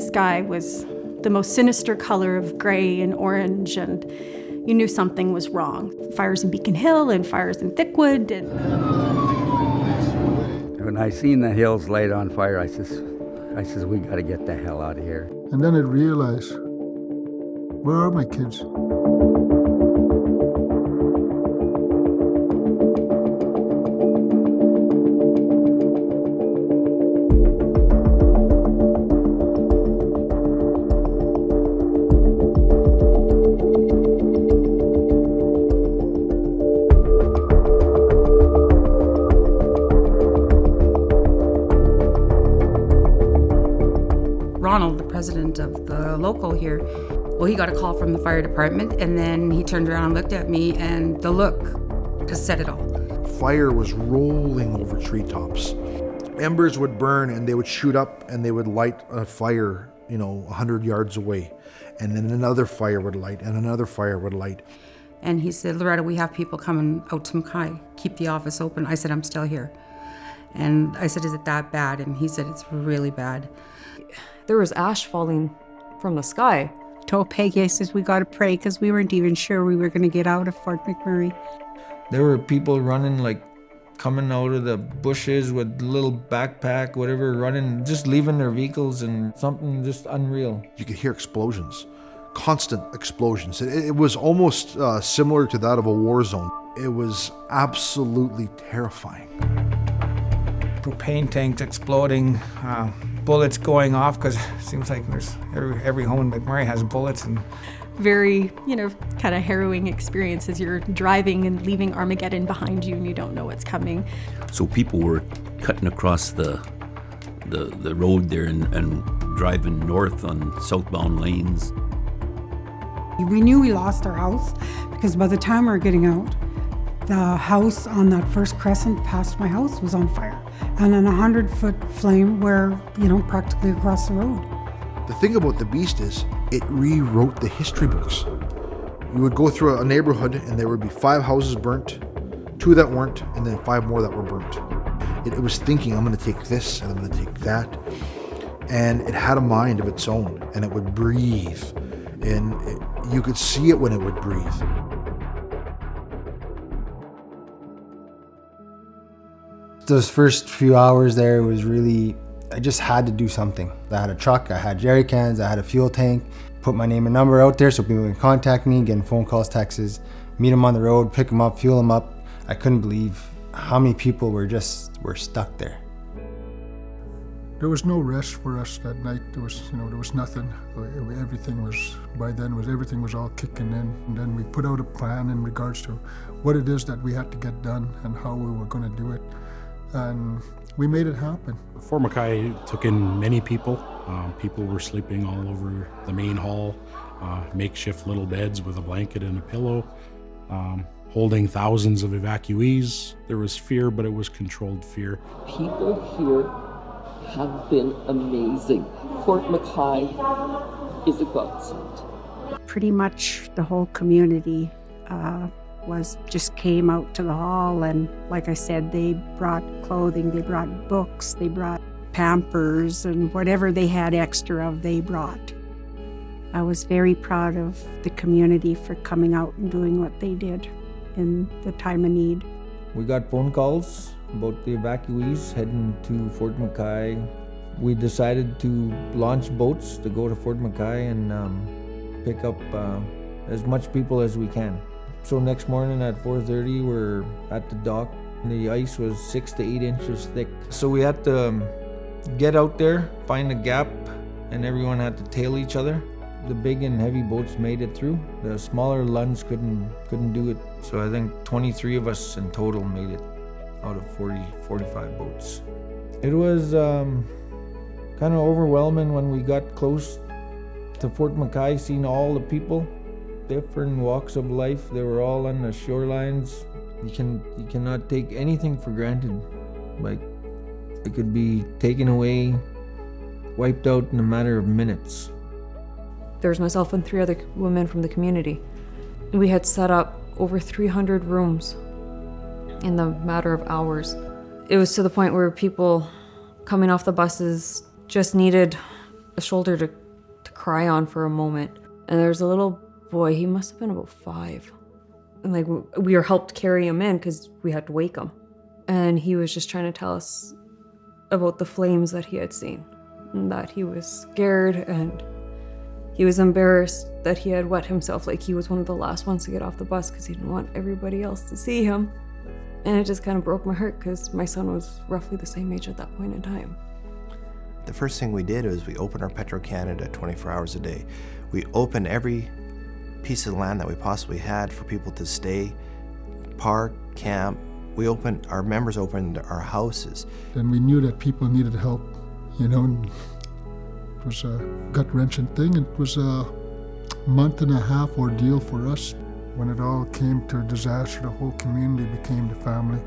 sky was the most sinister color of gray and orange, and you knew something was wrong. Fires in Beacon Hill and fires in Thickwood. And when I seen the hills light on fire, I says, we got to get the hell out of here. And then I realized, where are my kids? The president of the local here, well, he got a call from the fire department, and then he turned around and looked at me, and the look just said it all. Fire was rolling over treetops. Embers would burn and they would shoot up and they would light a fire, 100 yards away. And then another fire would light and another fire would light. And he said, Loretta, we have people coming out to Mackay. Keep the office open. I said, I'm still here. And I said, is it that bad? And he said, it's really bad. There was ash falling from the sky. I told Peggy, I says, we got to pray because we weren't even sure we were going to get out of Fort McMurray. There were people running, coming out of the bushes with a little backpack, whatever, running, just leaving their vehicles, and something just unreal. You could hear explosions, constant explosions. It was almost similar to that of a war zone. It was absolutely terrifying. Propane tanks exploding, bullets going off, because it seems like there's every home in McMurray has bullets. And very, kind of harrowing experience as you're driving and leaving Armageddon behind you and you don't know what's coming. So people were cutting across the road there and driving north on southbound lanes. We knew we lost our house because by the time we were getting out, the house on that first crescent past my house was on fire. And an 100-foot flame where, practically across the road. The thing about the beast is it rewrote the history books. You would go through a neighborhood and there would be 5 houses burnt, 2 that weren't, and then 5 more that were burnt. It was thinking, I'm going to take this and I'm going to take that. And it had a mind of its own, and it would breathe. And you could see it when it would breathe. Those first few hours there was really, I just had to do something. I had a truck, I had jerry cans, I had a fuel tank, put my name and number out there so people can contact me, getting phone calls, texts, meet them on the road, pick them up, fuel them up. I couldn't believe how many people were stuck there. There was no rest for us that night. There was nothing. Everything was all kicking in. And then we put out a plan in regards to what it is that we had to get done and how we were going to do it. And we made it happen. Fort Mackay took in many people. People were sleeping all over the main hall, makeshift little beds with a blanket and a pillow, holding thousands of evacuees. There was fear, but it was controlled fear. People here have been amazing. Fort Mackay is a godsend. Pretty much the whole community just came out to the hall, and like I said, they brought clothing, they brought books, they brought Pampers, and whatever they had extra of, they brought. I was very proud of the community for coming out and doing what they did in the time of need. We got phone calls about the evacuees heading to Fort Mackay. We decided to launch boats to go to Fort Mackay and pick up as much people as we can. So next morning at 4:30, we're at the dock. The ice was 6 to 8 inches thick. So we had to get out there, find a gap, and everyone had to tail each other. The big and heavy boats made it through. The smaller Lunds couldn't do it. So I think 23 of us in total made it out of 45 boats. It was kind of overwhelming when we got close to Fort Mackay, seeing all the people, different walks of life. They were all on the shorelines. You cannot take anything for granted. Like, it could be taken away, wiped out in a matter of minutes. There was myself and 3 other women from the community. We had set up over 300 rooms in the matter of hours. It was to the point where people coming off the buses just needed a shoulder to cry on for a moment. And there was a little boy, he must have been about 5. And like we were helped carry him in because we had to wake him. And he was just trying to tell us about the flames that he had seen. And that he was scared and he was embarrassed that he had wet himself. Like he was one of the last ones to get off the bus because he didn't want everybody else to see him. And it just kind of broke my heart because my son was roughly the same age at that point in time. The first thing we did was we opened our Petro-Canada 24 hours a day. We opened every piece of land that we possibly had for people to stay, park, camp. Our members opened our houses. And we knew that people needed help, you know. And it was a gut-wrenching thing. It was a month-and-a-half ordeal for us. When it all came to a disaster, the whole community became the family.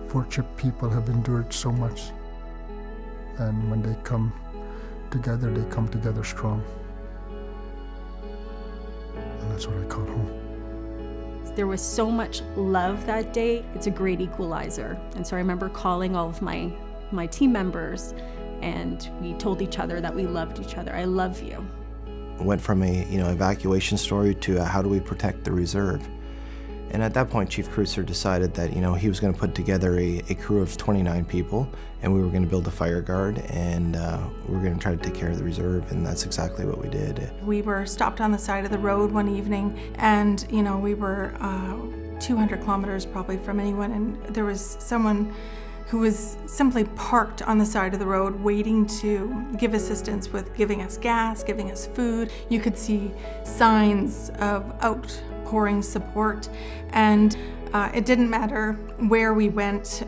Fortunate people have endured so much. And when they come together strong. And that's what I call home. There was so much love that day. It's a great equalizer. And so I remember calling all of my team members, and we told each other that we loved each other. I love you. It went from a evacuation story to how do we protect the reserve. And at that point, Chief Cruiser decided that he was going to put together a crew of 29 people, and we were going to build a fire guard, and we were going to try to take care of the reserve, and that's exactly what we did. We were stopped on the side of the road one evening, and we were 200 kilometers probably from anyone, and there was someone who was simply parked on the side of the road waiting to give assistance with giving us gas, giving us food. You could see signs of outpouring support, and it didn't matter where we went,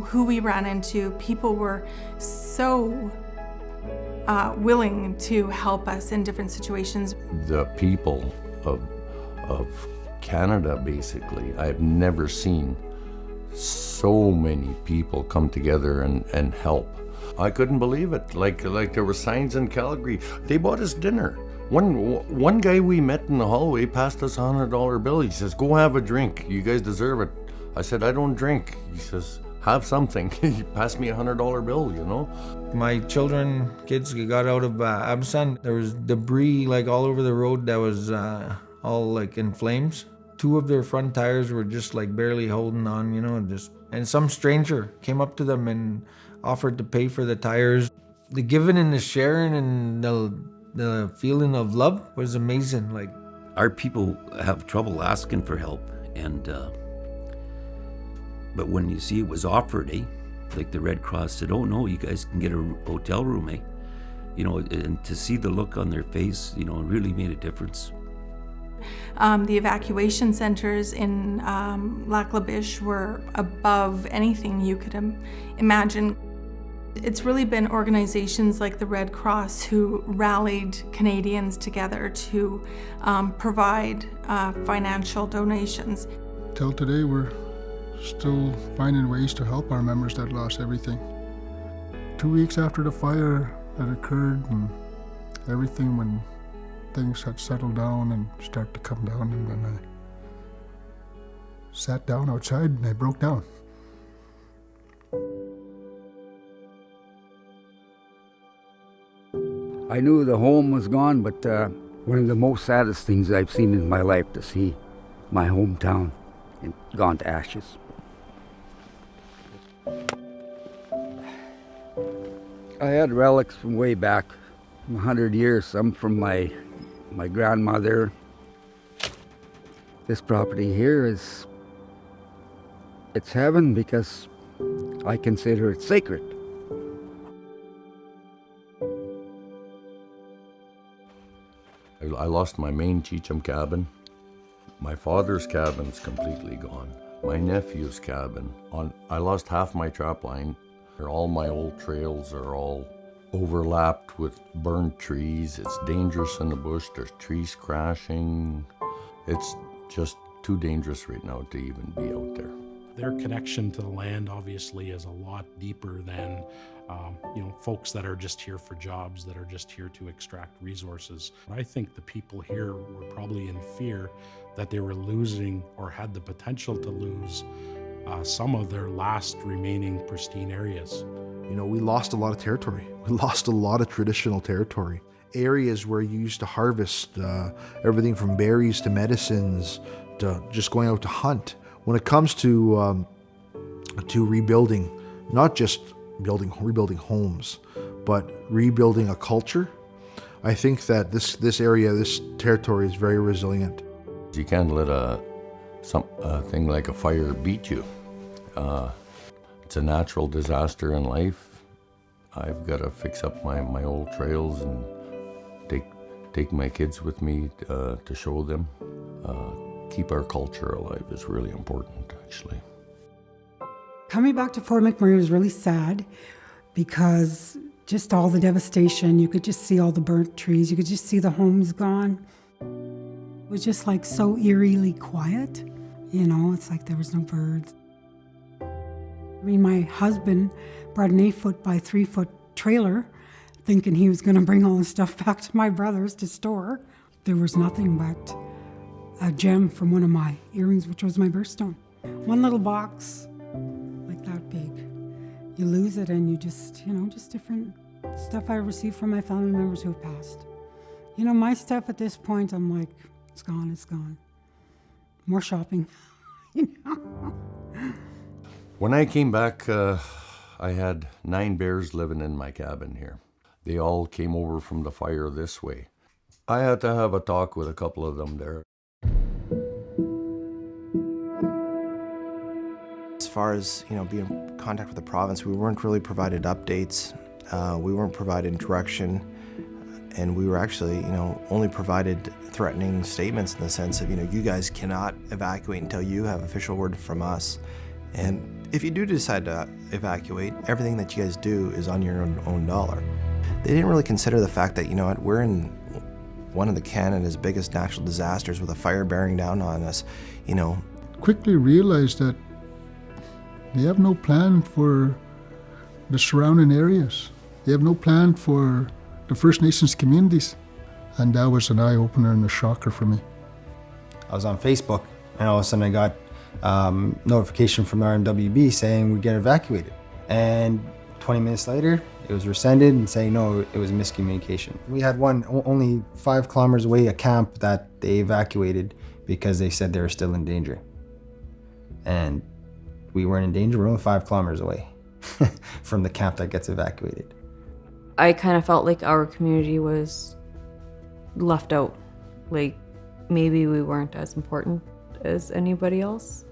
who we ran into. People were so willing to help us in different situations. The people of Canada, basically, I've never seen so many people come together and help. I couldn't believe it. Like there were signs in Calgary. They bought us dinner. One guy we met in the hallway passed us a $100 bill. He says, "Go have a drink. You guys deserve it." I said, "I don't drink." He says, "Have something." He passed me a $100 bill, My kids got out of Absan. There was debris all over the road that was all in flames. 2 of their front tires were just barely holding on, and some stranger came up to them and offered to pay for the tires. The giving and the sharing and the feeling of love was amazing. Our people have trouble asking for help, and but when you see it was offered, like the Red Cross said, "Oh no, you guys can get a hotel room, and to see the look on their face, it really made a difference. The evacuation centers in Lac La Biche were above anything you could imagine. It's really been organizations like the Red Cross who rallied Canadians together to provide financial donations. Till today, we're still finding ways to help our members that lost everything. 2 weeks after the fire had occurred and everything, when things had settled down and started to come down, and then I sat down outside and I broke down. I knew the home was gone, but one of the most saddest things I've seen in my life to see my hometown gone to ashes. I had relics from way back, 100 years, some from my grandmother. This property here it's heaven because I consider it sacred. I lost my main Cheecham cabin. My father's cabin's completely gone. My nephew's cabin. I lost half my trap line. All my old trails are all overlapped with burnt trees. It's dangerous in the bush. There's trees crashing. It's just too dangerous right now to even be out there. Their connection to the land obviously is a lot deeper than folks that are just here for jobs, that are just here to extract resources. I think the people here were probably in fear that they were losing or had the potential to lose some of their last remaining pristine areas. You know, we lost a lot of territory. We lost a lot of traditional territory. Areas where you used to harvest everything from berries to medicines to just going out to hunt. When it comes to rebuilding, not just rebuilding homes, but rebuilding a culture, I think that this area, this territory is very resilient. You can't let a thing like a fire beat you. It's a natural disaster in life. I've got to fix up my old trails and take my kids with me to show them. Keep our culture alive is really important, actually. Coming back to Fort McMurray was really sad because just all the devastation, you could just see all the burnt trees, you could just see the homes gone. It was just like so eerily quiet, you know, it's like there was no birds. I mean, my husband brought an 8-foot by 3-foot trailer thinking he was gonna bring all the stuff back to my brother's to store. There was nothing but a gem from one of my earrings, which was my birthstone. One little box, like that big. You lose it and you just, you know, just different stuff I received from my family members who have passed. You know, my stuff at this point, I'm like, it's gone, it's gone. More shopping, you know. When I came back, I had 9 bears living in my cabin here. They all came over from the fire this way. I had to have a talk with a couple of them there. As far as, you know, being in contact with the province, we weren't really provided updates. We weren't provided direction. And we were actually, you know, only provided threatening statements in the sense of, you know, you guys cannot evacuate until you have official word from us. And if you do decide to evacuate, everything that you guys do is on your own dollar. They didn't really consider the fact that, you know what, we're in one of Canada's biggest natural disasters with a fire bearing down on us, you know. Quickly realized that they have no plan for the surrounding areas. They have no plan for the First Nations communities. And that was an eye-opener and a shocker for me. I was on Facebook, and all of a sudden I got notification from RMWB saying we get evacuated. And 20 minutes later, it was rescinded and saying no, it was a miscommunication. We had only 5 kilometers away, a camp that they evacuated because they said they were still in danger. And we weren't in danger, we're only 5 kilometers away from the camp that gets evacuated. I kind of felt like our community was left out. Like maybe we weren't as important as anybody else.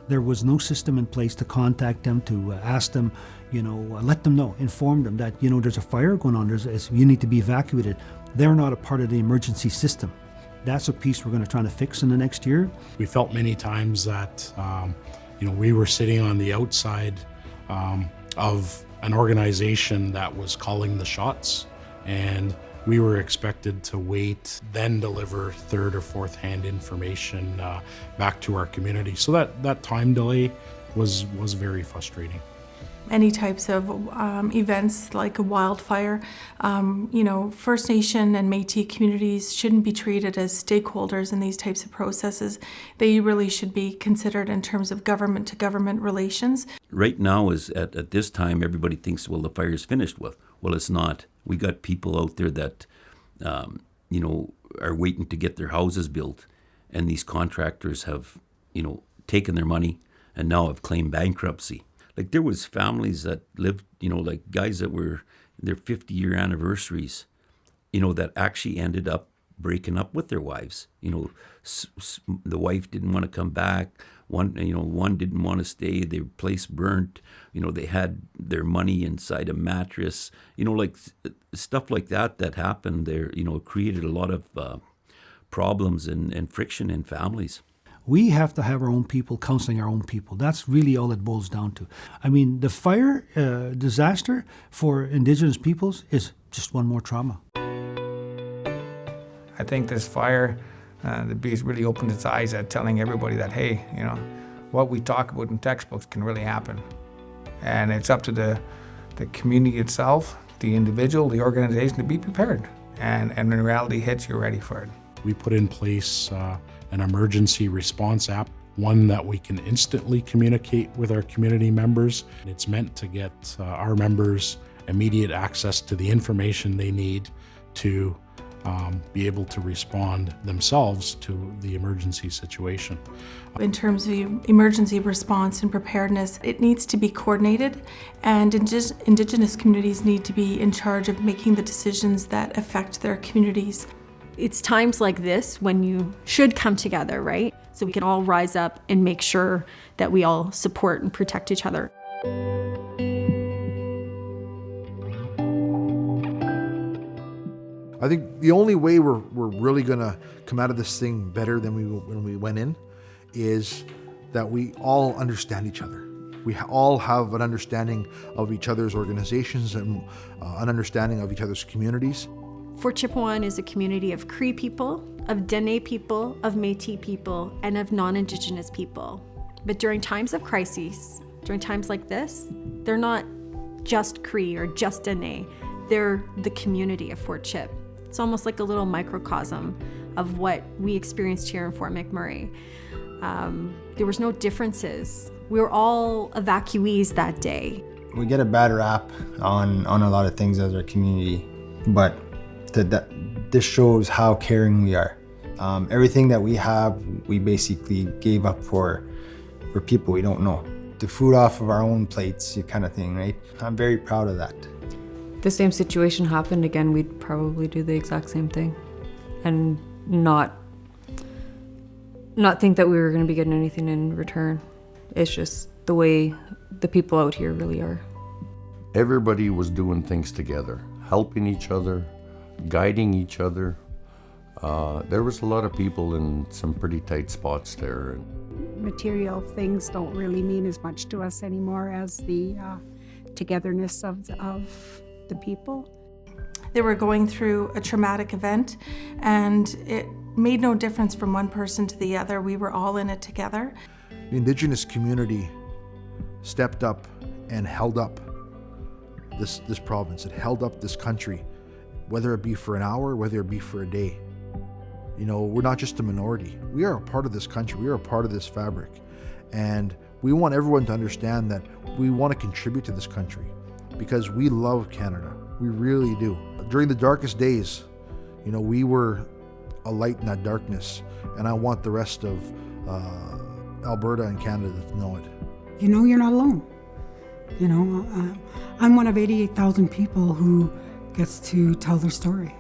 There was no system in place to contact them, to ask them, you know, let them know, inform them that, you know, there's a fire going on, you need to be evacuated. They're not a part of the emergency system. That's a piece we're going to try to fix in the next year. We felt many times that, you know, we were sitting on the outside of an organization that was calling the shots, and we were expected to wait, then deliver third or fourth hand information back to our community. So that time delay was very frustrating. Any types of events like a wildfire, you know, First Nation and Métis communities shouldn't be treated as stakeholders in these types of processes. They really should be considered in terms of government to government relations. Right now is at this time, everybody thinks, well, the fire's finished with. Well, it's not. We got people out there that, you know, are waiting to get their houses built, and these contractors have, you know, taken their money and now have claimed bankruptcy. Like there was families that lived, you know, like guys that were their 50-year anniversaries, you know, that actually ended up breaking up with their wives. You know, the wife didn't want to come back. One didn't want to stay. Their place burnt. You know, they had their money inside a mattress. You know, like stuff like that happened there. You know, created a lot of problems and friction in families. We have to have our own people counseling our own people. That's really all it boils down to. I mean, the fire disaster for Indigenous peoples is just one more trauma. I think this fire, the beast really opened its eyes at telling everybody that, hey, you know, what we talk about in textbooks can really happen. And it's up to the community itself, the individual, the organization to be prepared. And when reality hits, you're ready for it. We put in place an emergency response app one that we can instantly communicate with our community members. It's meant to get our members immediate access to the information they need to be able to respond themselves to the emergency situation. In terms of emergency response and preparedness, it needs to be coordinated, and Indigenous communities need to be in charge of making the decisions that affect their communities. It's times like this when you should come together, right? So we can all rise up and make sure that we all support and protect each other. I think the only way we're really gonna come out of this thing better than when we went in is that we all understand each other. We all have an understanding of each other's organizations and an understanding of each other's communities. Fort Chipewyan is a community of Cree people, of Dene people, of Métis people, and of non-Indigenous people. But during times of crises, during times like this, they're not just Cree or just Dene, they're the community of Fort Chip. It's almost like a little microcosm of what we experienced here in Fort McMurray. There was no differences. We were all evacuees that day. We get a bad rap on a lot of things as our community, but this shows how caring we are. Everything that we have, we basically gave up for people we don't know. The food off of our own plates, kind of thing, right? I'm very proud of that. If the same situation happened again, we'd probably do the exact same thing and not think that we were going to be getting anything in return. It's just the way the people out here really are. Everybody was doing things together, helping each other, guiding each other. There was a lot of people in some pretty tight spots there. Material things don't really mean as much to us anymore as the togetherness of the people. They were going through a traumatic event, and it made no difference from one person to the other. We were all in it together. The Indigenous community stepped up and held up this province. It held up this country, whether it be for an hour, whether it be for a day. You know, we're not just a minority. We are a part of this country. We are a part of this fabric. And we want everyone to understand that we want to contribute to this country because we love Canada. We really do. During the darkest days, you know, we were a light in that darkness. And I want the rest of Alberta and Canada to know it. You know, you're not alone. You know, I'm one of 88,000 people who gets to tell their story.